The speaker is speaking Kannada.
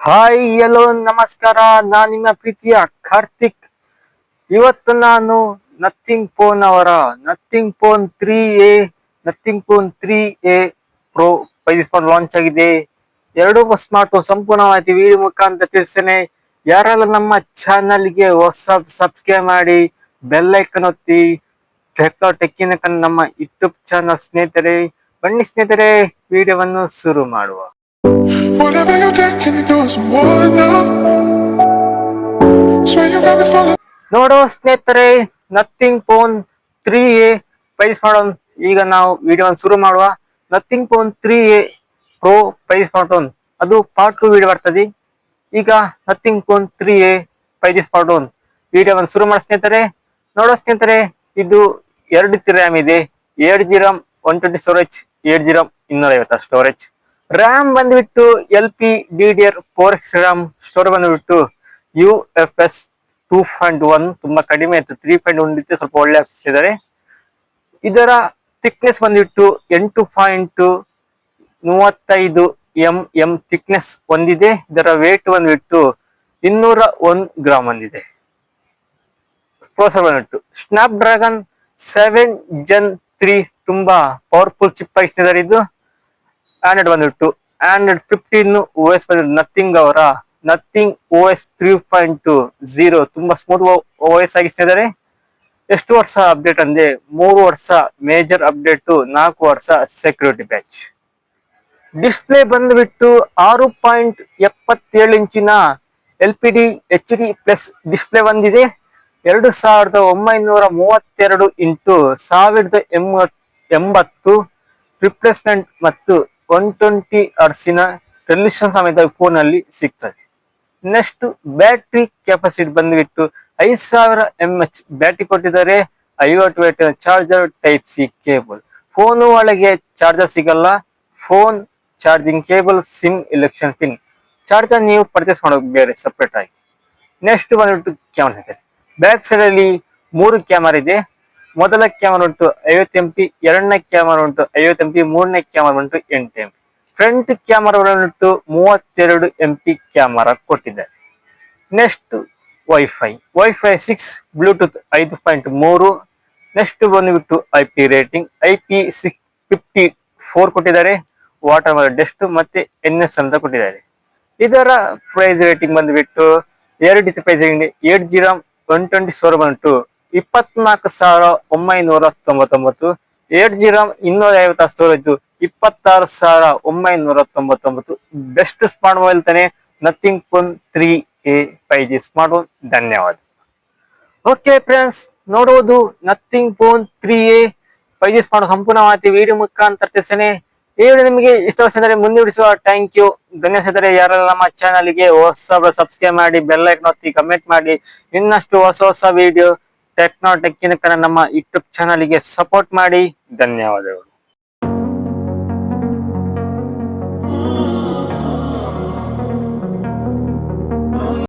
ಹಾಯ್ ಎಲ್ಲೋ ನಮಸ್ಕಾರ. ನಾನು ನಿಮ್ಮ ಪ್ರೀತಿಯ ಕಾರ್ತಿಕ್. ಇವತ್ತು ನಾನು ನಥಿಂಗ್ ಫೋನ್ ಅವರ nothing phone 3A nothing phone 3A pro launch ಆಗಿದೆ. ಎರಡು ಸ್ಮಾರ್ಟ್ ಫೋನ್ ಸಂಪೂರ್ಣವಾಗಿ ವಿಡಿಯೋ ಮುಖಾಂತರ ತಿಳಿಸ್ತೇನೆ. ಯಾರೆಲ್ಲ ನಮ್ಮ ಚಾನಲ್ಗೆ ಹೊಸ ಸಬ್ಸ್ಕ್ರೈಬ್ ಮಾಡಿ, ಬೆಲ್ ಐಕನ್ ಒತ್ತಿ. ಟೆಕ್ಕಿನ ನಮ್ಮ ಯೂಟ್ಯೂಬ್ ಚಾನಲ್ ಸ್ನೇಹಿತರೆ, ಬನ್ನಿ ಸ್ನೇಹಿತರೆ ವಿಡಿಯೋವನ್ನು ಶುರು ಮಾಡುವ. Whatever you think, can you do some more now? Swear you got me falling. ನೋಡೋ ಸ್ನೇಹಿತರೆ, ನಥಿಂಗ್ ಫೋನ್ 3A ಪ್ರೈಸ್ ಮಾಡೋಣ. ಈಗ ನಾವು ವಿಡಿಯೋವನ್ನು ಶುರು ಮಾಡುವ. Nothing phone 3A pro price ಮಾಡೋಣ, ಅದು ಪಾರ್ಟ್ 2 ವಿಡಿಯೋ ಬರ್ತದೆ. ಈಗ ನಥಿಂಗ್ ಫೋನ್ 3A ಪ್ರೈಸ್ ಮಾಡೋಣ, ವಿಡಿಯೋವನ್ನು ಶುರು ಮಾಡಿ ಸ್ನೇಹಿತರೆ. ನೋಡೋ ಸ್ನೇಹಿತರೆ, ಇದು 2 ರ್ಯಾಮ್ ಇದೆ, 8GB 120 storage, 8GB 250 storage. RAM ಬಂದ್ಬಿಟ್ಟು LPDDR4X ರ್ಯಾಮ್. ಸ್ಟೋರೇಜ್ ಬಂದ್ಬಿಟ್ಟು UFS 2.1, ತುಂಬಾ ಕಡಿಮೆ ಇತ್ತು. 3.1 ಇತ್ತು, ಸ್ವಲ್ಪ ಒಳ್ಳೆ ಆಗ್ತಿದ್ದಾರೆ. ಇದರ ಥಿಕ್ನೆಸ್ ಬಂದ್ಬಿಟ್ಟು 8.35 mm ಥಿಕ್ನೆಸ್ ಹೊಂದಿದೆ. ಇದರ ವೇಟ್ ಬಂದ್ಬಿಟ್ಟು 201 ಗ್ರಾಮ್ ಹೊಂದಿದೆ. ಪ್ರೊಸೆಸರ್ ಬಂದ್ಬಿಟ್ಟು ಸ್ನ್ಯಾಪ್ ಡ್ರ್ಯಾಗನ್ 7 Gen 3, ತುಂಬಾ ಪವರ್ಫುಲ್ ಚಿಪ್ ಆಗಿದ್ದಾರೆ. ಇದು ಆಂಡ್ರಾಯ್ಡ್ ಬಂದ್ಬಿಟ್ಟು ಆಂಡ್ರಾಯ್ಡ್ 15 OS ಬಂದ್ಬಿಟ್ಟು ನಥಿಂಗ್ ಅವರ ನಥಿಂಗ್ OS 3.0, ತುಂಬಾ ಸ್ಮೂತ್ OS ಆಗಿದ್ದಾರೆ. ಎಷ್ಟು ವರ್ಷ ಅಪ್ಡೇಟ್ ಅಂದ್ರೆ 3 ವರ್ಷ ಮೇಜರ್ ಅಪ್ಡೇಟ್, 4 ವರ್ಷ ಸೆಕ್ಯೂರಿಟಿ ಪ್ಯಾಚ್. ಡಿಸ್ಪ್ಲೇ ಬಂದ್ಬಿಟ್ಟು 6.77 ಇಂಚಿನ LPD HD ಪ್ಲಸ್ ಡಿಸ್ಪ್ಲೇ ಬಂದಿದೆ. 2932 ಇಂಟು 1080 ರಿಪ್ಲೇಸ್ಮೆಂಟ್ ಮತ್ತು 120 ಹರ್ಟ್ಸಿನ ರೆಸಲ್ಯೂಷನ್ ಸಮೇತ ಫೋನ್ ಅಲ್ಲಿ ಸಿಗ್ತದೆ. ನೆಕ್ಸ್ಟ್ ಬ್ಯಾಟ್ರಿ ಕೆಪಾಸಿಟಿ ಬಂದ್ಬಿಟ್ಟು 5000 mAh ಬ್ಯಾಟ್ರಿ ಕೊಟ್ಟಿದ್ದಾರೆ. 50 watt charger, type C cable. Phone ಒಳಗೆ ಚಾರ್ಜರ್ ಸಿಗಲ್ಲ, phone charging cable, sim election pin. Charger ನೀವು ಪರ್ಚೇಸ್ ಮಾಡೋಕೆ ಬೇರೆ ಸಪ್ರೇಟ್ ಆಗಿ. ನೆಕ್ಸ್ಟ್ ಬಂದ್ಬಿಟ್ಟು ಕ್ಯಾಮರಾ ಇದೆ. ಬ್ಯಾಕ್ ಸೈಡ್ ಅಲ್ಲಿ 3 ಕ್ಯಾಮರಾ ಇದೆ. ಮೊದಲ ಕ್ಯಾಮರಾ ಉಂಟು 50 MP, ಎರಡನೇ ಕ್ಯಾಮರಾ ಉಂಟು 50 MP, ಮೂರನೇ ಕ್ಯಾಮರಾ ಉಂಟು 8 MP. ಫ್ರಂಟ್ ಕ್ಯಾಮರಾ ಉಂಟು 32 MP ಕ್ಯಾಮರಾ ಕೊಟ್ಟಿದ್ದಾರೆ. Next wifi 6, Bluetooth 5.3. ನೆಕ್ಸ್ಟ್ ಬಂದ್ಬಿಟ್ಟು IP ರೇಟಿಂಗ್ IP654 ಕೊಟ್ಟಿದ್ದಾರೆ. ವಾಟರ್ ಡಸ್ಟ್ ಮತ್ತೆ NS ಅಂತ ಕೊಟ್ಟಿದ್ದಾರೆ. ಇದರ ಪ್ರೈಸ್ ರೇಟಿಂಗ್ ಬಂದ್ಬಿಟ್ಟು 2 ರೀತಿ ಪ್ರೈಸ್ ರೇಟಿಂಗ್. 8GB 120 ಸ್ಟೋರೇಜ್ ಬಂದ್ಬಿಟ್ಟು 24,999. 8GB 250 storage 26,999. Best smart mobile ತಾನೆ nothing phone 3A 5G smart phone. ಧನ್ಯವಾದ. ಓಕೆ ಫ್ರೆಂಡ್ಸ್, ನೋಡುವುದು nothing phone 3A 5G smart ಸಂಪೂರ್ಣವಾಗಿ ವಿಡಿಯೋ ಮುಖಾಂತರ ತಿಳಿಸ್ತೇನೆ. ಈ ವಿಡಿಯೋ ನಿಮಗೆ ಇಷ್ಟವಾದರೆ ಮುಂದುವರಿಸುವ. ಥ್ಯಾಂಕ್ ಯು, ಧನ್ಯವಾದ. ಯಾರೆಲ್ಲ ನಮ್ಮ ಚಾನಲ್ಗೆ ಹೊಸ ಸಬ್ಸ್ಕ್ರೈಬ್ ಮಾಡಿ, ಬೆಲ್ ಐಕಾನ್ ಒತ್ತಿ, ಕಮೆಂಟ್ ಮಾಡಿ. ಇನ್ನಷ್ಟು ಹೊಸ ವಿಡಿಯೋ ಟೆಕ್ಕಿನ ನಮ್ಮ ಯೂಟ್ಯೂಬ್ ಚಾನಲ್ಗೆ ಸಪೋರ್ಟ್ ಮಾಡಿ. ಧನ್ಯವಾದಗಳು.